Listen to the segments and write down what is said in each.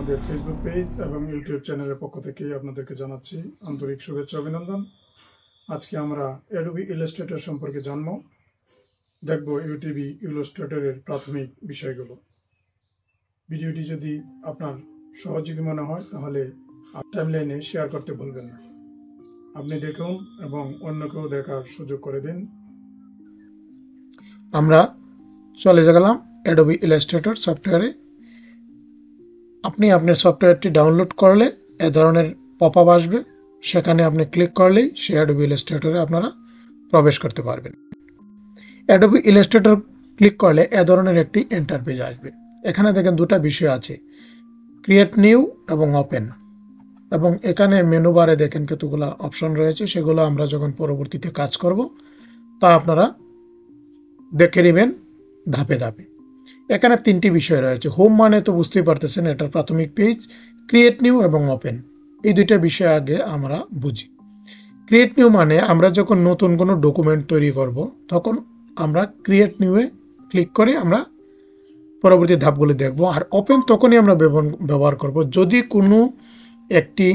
আমাদের Facebook page এবং YouTube চ্যানেলের পক্ষ থেকে আপনাদেরকে জানাচ্ছি আন্তরিক শুভেচ্ছা অভিনন্দন। আজকে আমরা অ্যাডোবি ইলাস্ট্রেটর সম্পর্কে জানব, দেখব অ্যাডোবি ইলাস্ট্রেটরের প্রাথমিক বিষয়গুলো। ভিডিওটি যদি আপনার সহযোগী মনে হয় তাহলে টাইমলাইনে শেয়ার করতে ভুলবেন না। আপনি দেখুন এবং অন্যকেও দেখার সুযোগ করে দিন। আমরা চলে গেলাম অ্যাডোবি ইলাস্ট্রেটর সফটওয়্যারে। আপনি আপনার সফটওয়্যারটি ডাউনলোড করলে এ ধরনের পপআপ আসবে, সেখানে আপনি ক্লিক করলেই সে অ্যাডোবি ইলাস্ট্রেটরে আপনারা প্রবেশ করতে পারবেন। অ্যাডোবি ইলাস্ট্রেটর ক্লিক করলে এ ধরনের একটি ইন্টারফেস আসবে। এখানে দেখেন দুটা বিষয় আছে, ক্রিয়েট নিউ এবং ওপেন, এবং এখানে মেনু বারে দেখেন কতগুলো অপশন রয়েছে, সেগুলো আমরা যখন পরবর্তীতে কাজ করব তা আপনারা দেখে নেবেন ধাপে ধাপে। এখানে তিনটি বিষয় রয়েছে। হোম মানে তো বুঝতেই পারতেছেন এটার প্রাথমিক পেজ, ক্রিয়েট নিউ এবং ওপেন, এই দুইটা বিষয় আগে আমরা বুঝি। ক্রিয়েট নিউ মানে আমরা যখন নতুন কোনো ডকুমেন্ট তৈরি করব তখন আমরা ক্রিয়েট নিউয়ে ক্লিক করে আমরা পরবর্তী ধাপগুলি দেখব। আর ওপেন তখনই আমরা ব্যবহার করব যদি কোনো একটি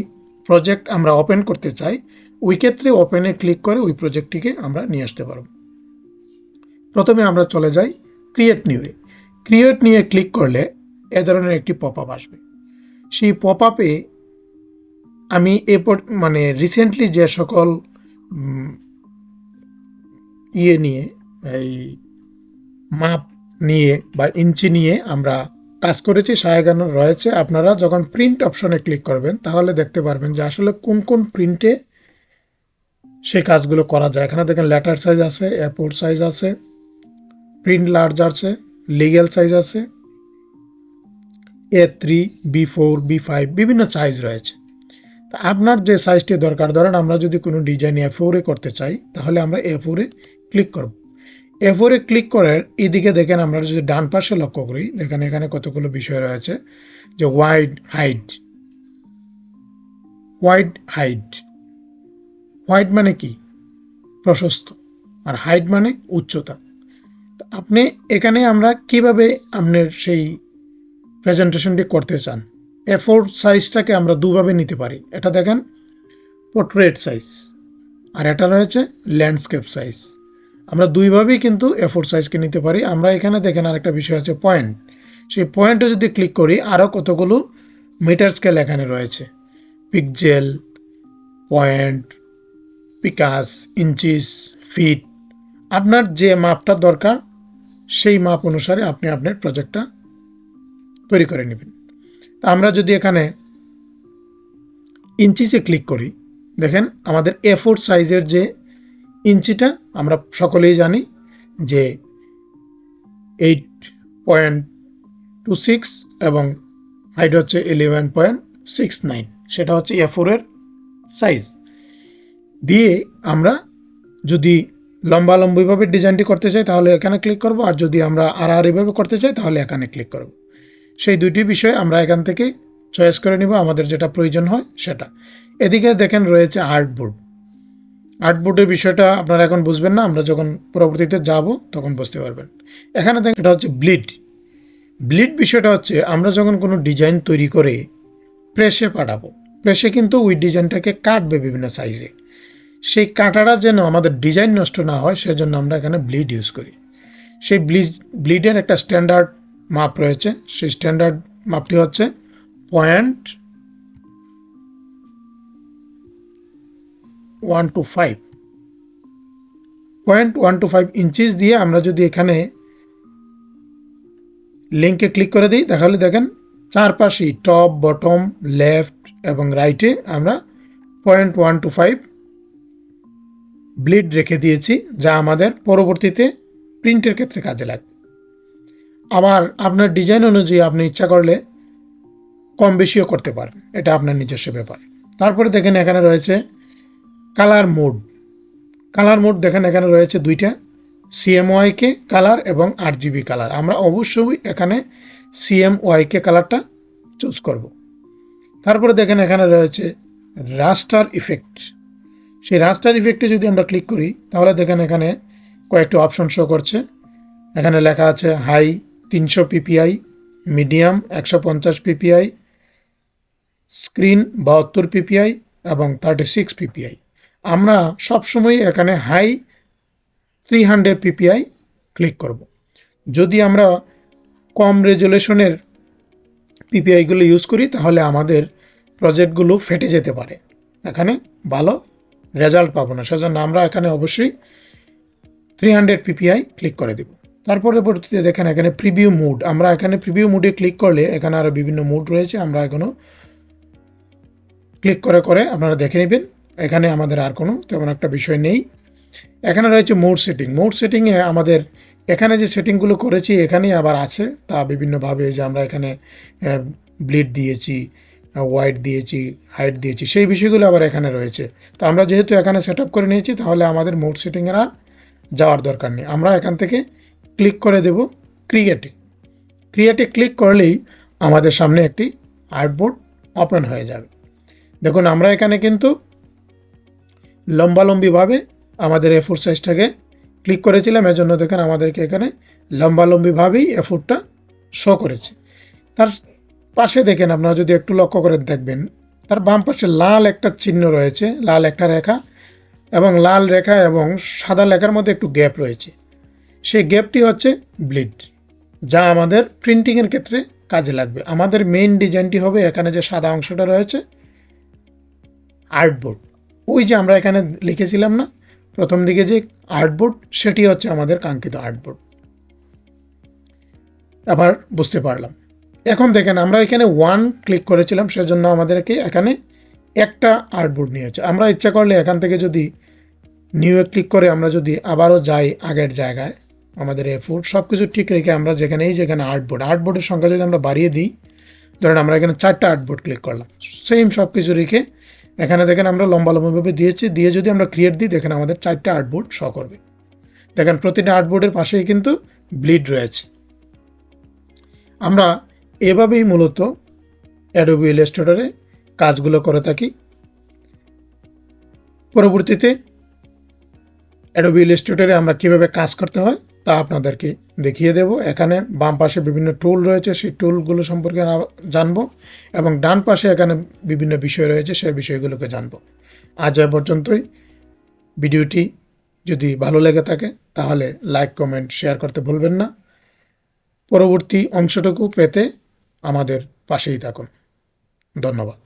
প্রজেক্ট আমরা ওপেন করতে চাই, ওই ক্ষেত্রে ওপেনে ক্লিক করে ওই প্রজেক্টটিকে আমরা নিয়ে আসতে পারব। প্রথমে আমরা চলে যাই ক্রিয়েট নিউয়ে। ক্রিয়েট নিউয়ে ক্লিক করলে এ ধরনের একটি পপআপ আসবে। সেই পপআপে আমি রিসেন্টলি যে সকল নিয়ে এই মাপ নিয়ে বা ইঞ্চি নিয়ে আমরা কাজ করেছি সাজানো রয়েছে। আপনারা যখন প্রিন্ট অপশনে ক্লিক করবেন তাহলে দেখতে পারবেন যে আসলে কোন কোন প্রিন্টে সেই কাজগুলো করা যায়। এখানে দেখেন লেটার সাইজ আছে, A4 সাইজ আছে, প্রিন্ট লার্জ আছে, লিগ্যাল সাইজ আছে, A3, B4, B5 বিভিন্ন সাইজ রয়েছে। তা আপনার যে সাইজটি দরকার, ধরেন আমরা যদি কোনো ডিজাইন A4 করতে চাই তাহলে আমরা A4 ক্লিক করব। A4 ক্লিক করার এদিকে দেখেন আমরা যদি ডান পাশে লক্ষ্য করি, দেখেন এখানে কতগুলো বিষয় রয়েছে, যে ওয়াইড হাইট মানে কি? প্রশস্ত, আর হাইট মানে উচ্চতা। আপনি এখানে আমরা কিভাবে আপনার সেই প্রেজেন্টেশনটি করতে চান, A4 সাইজটাকে আমরা দুভাবে নিতে পারি। এটা দেখেন পোর্ট্রেট সাইজ, আর এটা রয়েছে ল্যান্ডস্কেপ সাইজ। আমরা দুইভাবেই কিন্তু A4 সাইজকে নিতে পারি। আমরা এখানে দেখেন আরেকটা বিষয় আছে পয়েন্ট। সেই পয়েন্টে যদি ক্লিক করি আরও কতগুলো মিটার স্কেল এখানে রয়েছে, pixel, point, picas, inches, feet. আপনার যে মাপটা দরকার সেই মাপ অনুসারে আপনি আপনার প্রজেক্টটা তৈরি করে নেবেন। তা আমরা যদি এখানে ইঞ্চিসে ক্লিক করি, দেখেন আমাদের A4 সাইজের যে ইঞ্চিটা আমরা সকলেই জানি যে 8.26 এবং হাইট হচ্ছে 11.69, সেটা হচ্ছে A4 এর সাইজ দিয়ে আমরা যদি লম্বালম্বিভাবে ডিজাইনটি করতে চাই তাহলে এখানে ক্লিক করব, আর যদি আমরা আড়াআড়িভাবে করতে চাই তাহলে এখানে ক্লিক করব। সেই দুইটি বিষয় আমরা এখান থেকে চয়েস করে নিব, আমাদের যেটা প্রয়োজন হয় সেটা। এদিকে দেখেন রয়েছে আর্টবোর্ডের বিষয়টা আপনারা এখন বুঝবেন না, আমরা যখন পরবর্তীতে যাব তখন বুঝতে পারবেন। এখানে দেখেন এটা হচ্ছে ব্লিড বিষয়টা হচ্ছে আমরা যখন কোনো ডিজাইন তৈরি করে প্রেসে পাঠাবো, প্রেসে কিন্তু ওই ডিজাইনটাকে কাটবে বিভিন্ন সাইজে। সেই কাটাটা যেন আমাদের ডিজাইন নষ্ট না হয় সেজন্য আমরা এখানে ব্লিড ইউজ করি। সেই ব্লিডের একটা স্ট্যান্ডার্ড মাপ রয়েছে, সেই স্ট্যান্ডার্ড মাপটি হচ্ছে 0.125 ইঞ্চিস দিয়ে আমরা যদি এখানে লিঙ্কে ক্লিক করে দিই তাহলে দেখেন চারপাশেই টপ, বটম, লেফট এবং রাইটে আমরা 0.125 ব্লিড রেখে দিয়েছি, যা আমাদের পরবর্তীতে প্রিন্টের ক্ষেত্রে কাজে লাগবে। আবার আপনার ডিজাইন অনুযায়ী আপনি ইচ্ছা করলে কম বেশিও করতে পারেন, এটা আপনার নিজস্ব ব্যাপার। তারপরে দেখেন এখানে রয়েছে কালার মোড দেখেন এখানে রয়েছে দুইটা, CMYK কালার এবং RGB কালার। আমরা অবশ্যই এখানে CMYK কালারটা চুজ করব। তারপরে দেখেন এখানে রয়েছে রাস্টার ইফেক্ট। সেই রাস্টার ইফেক্টে যদি আমরা ক্লিক করি তাহলে দেখেন এখানে কয়েকটি অপশন শো করছে। এখানে লেখা আছে high 300 ppi, medium 150 ppi, screen 72 ppi এবং 36 ppi। আমরা সবসময় এখানে হাই 300 ppi ক্লিক করব। যদি আমরা কম রেজুলেশনের পিপিআইগুলো ইউজ করি তাহলে আমাদের প্রজেক্টগুলো ফেটে যেতে পারে, এখানে ভালো রেজাল্ট পাবো না। সেজন্য আমরা এখানে অবশ্যই 300 ppi ক্লিক করে দেব। তারপরে পরবর্তীতে দেখেন এখানে প্রিভিউ মুড, আমরা এখানে প্রিভিউ মুডে ক্লিক করলে এখানে আরও বিভিন্ন মুড রয়েছে, আমরা এখনো ক্লিক করে করে আপনারা দেখে নেবেন। এখানে আমাদের আর কোনো তেমন একটা বিষয় নেই। এখানে রয়েছে মোড সেটিং। মোড সেটিংয়ে আমাদের এখানে যে সেটিংগুলো করেছি এখানেই আবার আছে, তা বিভিন্নভাবে যে আমরা এখানে ব্লিড দিয়েছি, ওয়াইড দিয়েছি, হাইট দিয়েছি, সেই বিষয়গুলো আবার এখানে রয়েছে। তো আমরা যেহেতু এখানে সেট আপ করে নিয়েছি তাহলে আমাদের মোড সেটিংয়ের আর যাওয়ার দরকার নেই। আমরা এখান থেকে ক্লিক করে দেব ক্রিয়েটে। ক্রিয়েটে ক্লিক করলেই আমাদের সামনে একটি আর্টবোর্ড ওপেন হয়ে যাবে। দেখুন আমরা এখানে কিন্তু লম্বালম্বিভাবে আমাদের A4 সাইজটাকে ক্লিক করেছিলাম, এর জন্য দেখেন আমাদেরকে এখানে লম্বালম্বিভাবেই A4টা শো করেছে। তার পাশে দেখেন আপনারা যদি একটু লক্ষ্য করে দেখবেন, তার বাম পাশে লাল একটা চিহ্ন রয়েছে, লাল একটা রেখা, এবং লাল রেখা এবং সাদা লেখার মধ্যে একটু গ্যাপ রয়েছে। সেই গ্যাপটি হচ্ছে ব্লিড, যা আমাদের প্রিন্টিংয়ের ক্ষেত্রে কাজে লাগবে। আমাদের মেইন ডিজাইনটি হবে এখানে যে সাদা অংশটা রয়েছে আর্টবোর্ড, ওই যে আমরা এখানে লিখেছিলাম না প্রথম দিকে যে আর্টবোর্ড, সেটি হচ্ছে আমাদের কাঙ্ক্ষিত আর্টবোর্ড। আবার বুঝতে পারলাম। এখন দেখেন আমরা এখানে 1 ক্লিক করেছিলাম, সেজন্য আমাদেরকে এখানে একটা আর্টবোর্ড নিয়েছে। আমরা ইচ্ছা করলে এখান থেকে যদি নিউয়ে ক্লিক করে আমরা যদি আবারও যাই আগের জায়গায়, আমাদের A4 সব কিছু ঠিক রেখে আমরা যেখানে এই যেখানে আর্টবোর্ডের সংখ্যা যদি আমরা বাড়িয়ে দিই, ধরেন আমরা এখানে 4টা আর্টবোর্ড ক্লিক করলাম, সেম সব কিছু রেখে এখানে দেখেন আমরা লম্বালম্বিভাবে দিয়েছি, দিয়ে যদি আমরা ক্রিয়েট দিই দেখেন আমাদের 4টা আর্টবোর্ড শো করবে। দেখেন প্রতিটা আর্টবোর্ডের পাশেই কিন্তু ব্লিড রয়েছে। আমরা এভাবেই মূলত অ্যাডোবি ইলাস্ট্রেটরে কাজগুলো করে থাকি। পরবর্তীতে অ্যাডোবি ইলাস্ট্রেটরে আমরা কীভাবে কাজ করতে হয় তা আপনাদেরকে দেখিয়ে দেব। এখানে বাম পাশে বিভিন্ন টুল রয়েছে, সেই টুলগুলো সম্পর্কে জানবো, এবং ডান পাশে এখানে বিভিন্ন বিষয় রয়েছে, সেই বিষয়গুলোকে জানবো। আজ এ পর্যন্তই। ভিডিওটি যদি ভালো লেগে থাকে তাহলে লাইক, কমেন্ট, শেয়ার করতে ভুলবেন না। পরবর্তী অংশটুকু পেতে আমাদের পাশেই থাকুন। ধন্যবাদ।